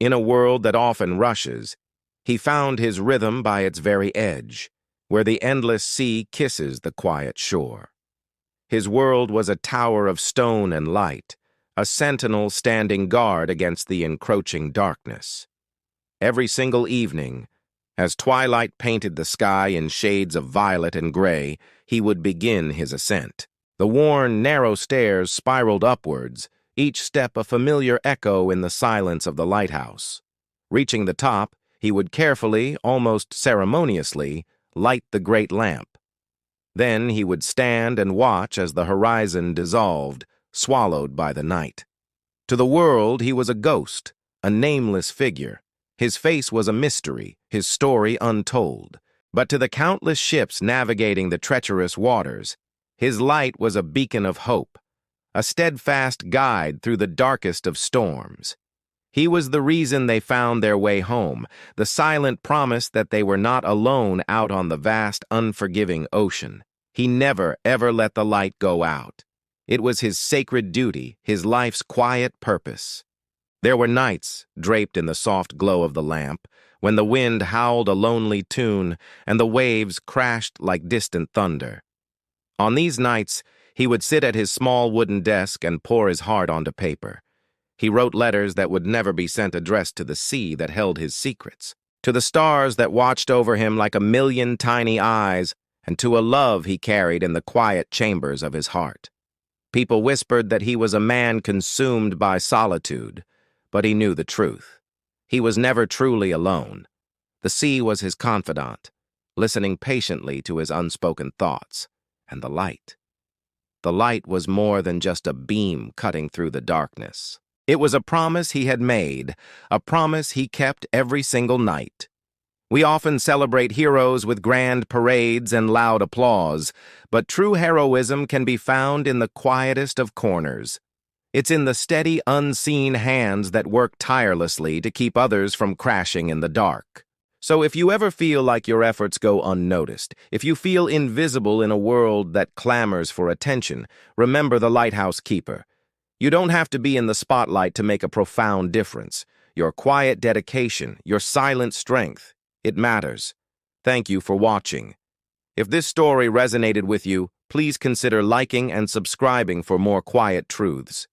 In a world that often rushes, he found his rhythm by its very edge, where the endless sea kisses the quiet shore. His world was a tower of stone and light, a sentinel standing guard against the encroaching darkness. Every single evening, as twilight painted the sky in shades of violet and gray, he would begin his ascent. The worn, narrow stairs spiraled upwards, each step a familiar echo in the silence of the lighthouse. Reaching the top, he would carefully, almost ceremoniously, light the great lamp. Then he would stand and watch as the horizon dissolved, swallowed by the night. To the world, he was a ghost, a nameless figure. His face was a mystery, his story untold. But to the countless ships navigating the treacherous waters, his light was a beacon of hope, a steadfast guide through the darkest of storms. He was the reason they found their way home, the silent promise that they were not alone out on the vast, unforgiving ocean. He never, ever let the light go out. It was his sacred duty, his life's quiet purpose. There were nights, draped in the soft glow of the lamp, when the wind howled a lonely tune and the waves crashed like distant thunder. On these nights, he would sit at his small wooden desk and pour his heart onto paper. He wrote letters that would never be sent, addressed to the sea that held his secrets, to the stars that watched over him like a million tiny eyes, and to a love he carried in the quiet chambers of his heart. People whispered that he was a man consumed by solitude, but he knew the truth. He was never truly alone. The sea was his confidant, listening patiently to his unspoken thoughts, and the light. The light was more than just a beam cutting through the darkness. It was a promise he had made, a promise he kept every single night. We often celebrate heroes with grand parades and loud applause, but true heroism can be found in the quietest of corners. It's in the steady, unseen hands that work tirelessly to keep others from crashing in the dark. So if you ever feel like your efforts go unnoticed, if you feel invisible in a world that clamors for attention, remember the lighthouse keeper. You don't have to be in the spotlight to make a profound difference. Your quiet dedication, your silent strength, it matters. Thank you for watching. If this story resonated with you, please consider liking and subscribing for more quiet truths.